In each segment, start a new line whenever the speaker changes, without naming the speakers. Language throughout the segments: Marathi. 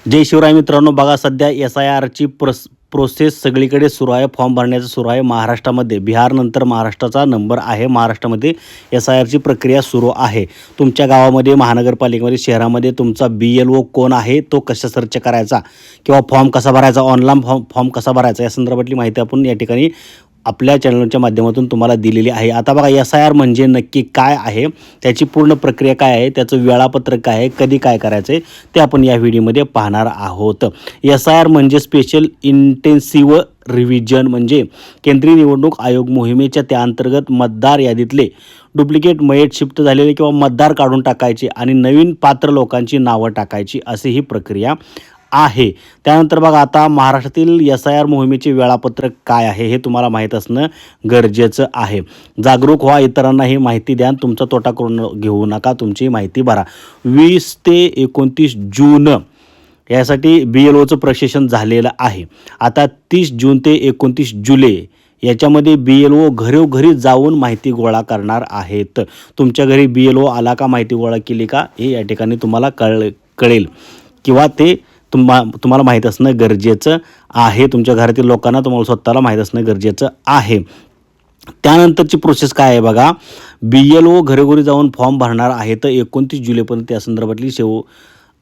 जय शिवराय मित्रांनो, बघा सध्या SIRची प्रोसेस सगळीकडे सुरू आहे. फॉर्म भरण्याचं सुरू आहे महाराष्ट्रामध्ये. बिहारनंतर महाराष्ट्राचा नंबर आहे. महाराष्ट्रामध्ये SIRची प्रक्रिया सुरू आहे. तुमच्या गावामध्ये, महानगरपालिकेमध्ये, शहरामध्ये तुमचा BLO कोण आहे, तो कसा सर्च करायचा किंवा फॉर्म कसा भरायचा, ऑनलाईन फॉर्म कसा भरायचा या संदर्भातली माहिती आपण या ठिकाणी आपल्या चॅनलच्या माध्यमातून तुम्हाला दिलेली आहे. आता बघा SIR म्हणजे नक्की काय आहे, त्याची पूर्ण प्रक्रिया काय आहे, त्याचं वेळापत्रक काय आहे, कधी काय करायचं आहे ते आपण या व्हिडिओमध्ये पाहणार आहोत. SIR म्हणजे स्पेशल इंटेन्सिव्ह रिव्हिजन, म्हणजे केंद्रीय निवडणूक आयोग मोहिमेच्या त्या अंतर्गत मतदार यादीतले डुप्लिकेट मयत शिफ्ट झालेले किंवा मतदार काढून टाकायचे आणि नवीन पात्र लोकांची नावं टाकायची अशी ही प्रक्रिया आहे. त्यानंतर बघा आता महाराष्ट्रातील SIR मोहिमेचे वेळापत्रक काय आहे हे तुम्हाला माहीत असणं गरजेचं आहे. जागरूक व्हा, इतरांना ही माहिती द्या, तुमचा तोटा करून घेऊ नका, तुमची माहिती भरा. 20 ते 29 जून यासाठी BLOचं प्रशिक्षण झालेलं आहे. आता 30 जून ते 29 जुलै याच्यामध्ये BLO घरोघरी जाऊन माहिती गोळा करणार आहेत. तुमच्या घरी BLO आला का, माहिती गोळा केली का, हे या ठिकाणी तुम्हाला कळेल किंवा ते तुम्हाला माहीत असणं गरजेचं आहे. तुमच्या घरातील लोकांना, तुम्हाला स्वतःला माहीत असणं गरजेचं आहे. त्यानंतरची प्रोसेस काय आहे बघा, BLO घरोघरी जाऊन फॉर्म भरणार आहे. तर 29 जुलैपर्यंत या संदर्भातली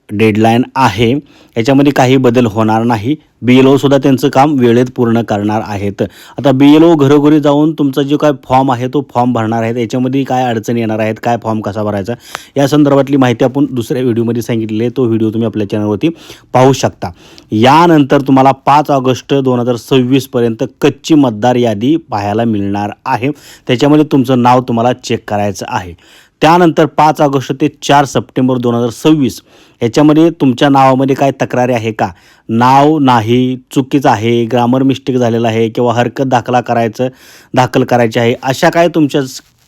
डेडलाईन आहे. याच्यामध्ये काही बदल होणार नाही. BLO सुद्धा त्यांचं काम वेळेत पूर्ण करणार आहेत. आता BLO घरोघरी जाऊन तुमचा जो काय फॉर्म आहे तो फॉर्म भरणार आहेत. याच्यामध्ये काय अडचणी येणार आहेत, काय फॉर्म कसा भरायचा या संदर्भातली माहिती आपण दुसऱ्या व्हिडिओमध्ये सांगितलेली आहे. तो व्हिडिओ तुम्ही आपल्या चॅनलवरती पाहू शकता. यानंतर तुम्हाला 5 ऑगस्ट 2026 पर्यंत कच्ची मतदार यादी पाहायला मिळणार आहे. त्याच्यामध्ये तुमचं नाव तुम्हाला चेक करायचं आहे. त्यानंतर 5 ऑगस्ट ते 4 सप्टेंबर 2026 याच्यामध्ये तुमच्या नावामध्ये काय तक्रारी आहे का, नाव नाही, चुकीचं आहे, ग्रामर मिस्टेक झालेलं आहे किंवा हरकत दाखल करायची आहे, अशा काय तुमच्या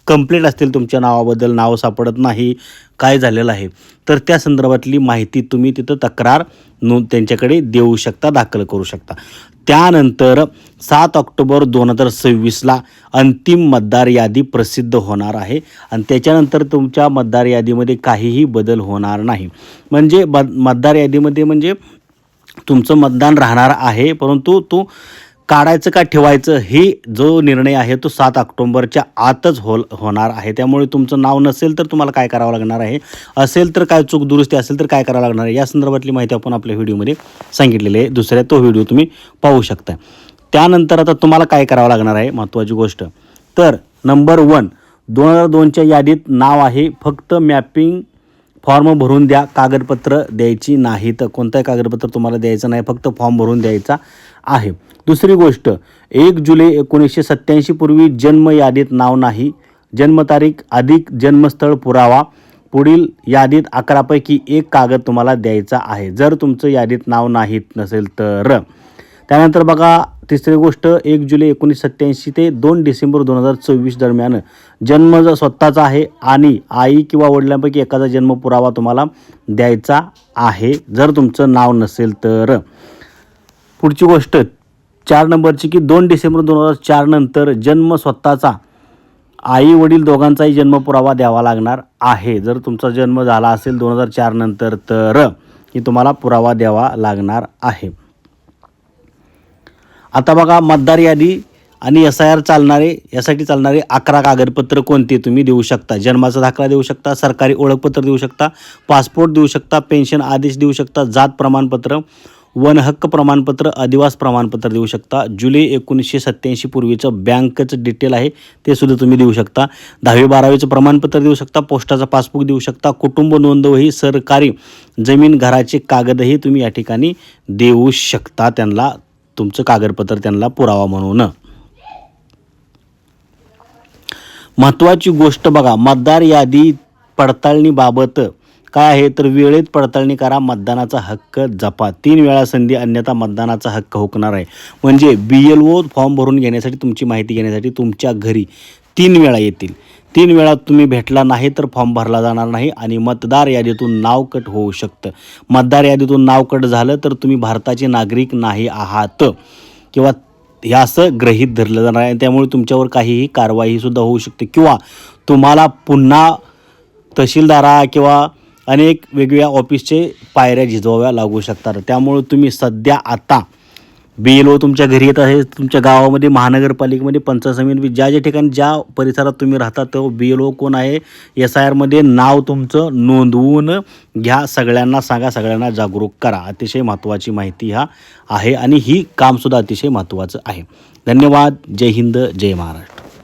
कंप्लेंट असतील, तुमच्या नावाबद्दल नाव सापडत नाही, काय झालेलं आहे, तर त्या संदर्भातली माहिती तुम्ही तिथं तक्रार त्यांच्याकडे देऊ शकता, दाखल करू शकता. त्यानंतर 7 ऑक्टोबर 2026ला अंतिम मतदार यादी प्रसिद्ध होणार आहे आणि त्याच्यानंतर तुमच्या मतदार यादीमध्ये काहीही बदल होणार नाही. म्हणजे मतदार यादीमध्ये म्हणजे तुमचं मतदान राहणार आहे, परंतु तो काढायचं का ठेवायचं हे जो निर्णय आहे तो 7 ऑक्टोबरच्या आतच होणार आहे. त्यामुळे तुमचं नाव नसेल तर तुम्हाला काय करावं लागणार आहे, असेल तर काय चूक दुरुस्ती असेल तर काय करावं लागणार आहे, या संदर्भातली माहिती आपण आपल्या व्हिडिओमध्ये सांगितलेली आहे. दुसऱ्या तो व्हिडिओ तुम्ही पाहू शकता. त्यानंतर आता तुम्हाला काय करावं लागणार आहे, महत्त्वाची गोष्ट, तर नंबर 1, 2002च्या यादीत नाव आहे, फक्त मॅपिंग फॉर्म भरून द्या, कागदपत्र द्यायची नाही. तर कोणताही कागदपत्र तुम्हाला द्यायचं नाही, फक्त फॉर्म भरून द्यायचा आहे. दुसरी गोष्ट, 1 जुलै 1987 पूर्वी जन्म यादीत नाव नाही, जन्मतारीख अधिक जन्मस्थळ पुरावा, पुढील यादीत 11 पैकी 1 कागद तुम्हाला द्यायचा आहे, जर तुमचं यादीत नाव नाहीत नसेल तर. त्यानंतर बघा तिसरी गोष्ट, 1 जुलै 1987 ते 2 डिसेंबर 2024 दरम्यान जन्म जर स्वतःचा आहे आणि आई किंवा वडिलांपैकी एकाचा जन्म पुरावा तुम्हाला द्यायचा आहे, जर तुमचं नाव नसेल तर. पुढची गोष्ट 4 नंबरची की 2 डिसेंबर 2004 नंतर जन्म स्वतःचा, आई वडील दोघांचाही जन्म पुरावा द्यावा लागणार आहे. जर तुमचा जन्म झाला असेल 2004 नंतर तर ही तुम्हाला पुरावा द्यावा लागणार आहे. आता बघा मतदार यादी आणि SIR यासाठी चालणारे 11 कागदपत्र कोणते तुम्ही देऊ शकता. जन्माचा दाखला देऊ शकता, सरकारी ओळखपत्र देऊ शकता, पासपोर्ट देऊ शकता, पेन्शन आदेश देऊ शकता, जात प्रमाणपत्र, वन हक्क प्रमाणपत्र, अधिवास प्रमाणपत्र देऊ शकता. जुलै 1987 पूर्वीचं बँकेचं डिटेल आहे ते सुद्धा तुम्ही देऊ शकता. 10वी-12वीचं प्रमाणपत्र देऊ शकता, पोस्टाचा पासबुक देऊ शकता, कुटुंब नोंदवही, सरकारी जमीन घराचे कागदही तुम्ही या ठिकाणी देऊ शकता त्यांना, तुमचं कागदपत्र त्यांना पुरावा म्हणून. महत्त्वाची गोष्ट बघा, मतदार यादी पडताळणीबाबत काय आहे तर वेळेत पडताळणी करा, मतदानाचा हक्क जपा. 3 वेळा संधी, अन्यथा मतदानाचा हक्क हुकणार आहे. म्हणजे BLO फॉर्म भरून घेण्यासाठी, तुमची माहिती घेण्यासाठी तुमच्या घरी 3 वेळा येतील. 3 वेळा तुम्ही भेटला नाही तर फॉर्म भरला जाणार नाही आणि मतदार यादीतून नाव कट होऊ शकतं. मतदार यादीतून नाव कट झालं तर तुम्ही भारताचे नागरिक नाही आहात किंवा हे असं गृहीत धरलं जाणार आहे. त्यामुळे तुमच्यावर काहीही कारवाईसुद्धा होऊ शकते किंवा तुम्हाला पुन्हा तहसीलदारा किंवा अनेक वेगवेगळ्या ऑफिसचे पायऱ्या झिजवाव्या लागू शकतात. त्यामुळे तुम्ही सध्या आता BLO तुमच्या घरी येत आहे, तुमच्या गावामध्ये, महानगरपालिकेमध्ये, पंचायत समितीमध्ये, ज्या ठिकाणी ज्या परिसरात तुम्ही राहता तो BLO कोण आहे, SIRमध्ये नाव तुमचं नोंदवून घ्या. सगळ्यांना सांगा, सगळ्यांना जागरूक करा. अतिशय महत्त्वाची माहिती आहे आणि ही कामसुद्धा अतिशय महत्त्वाचं आहे. धन्यवाद. जय हिंद, जय महाराष्ट्र.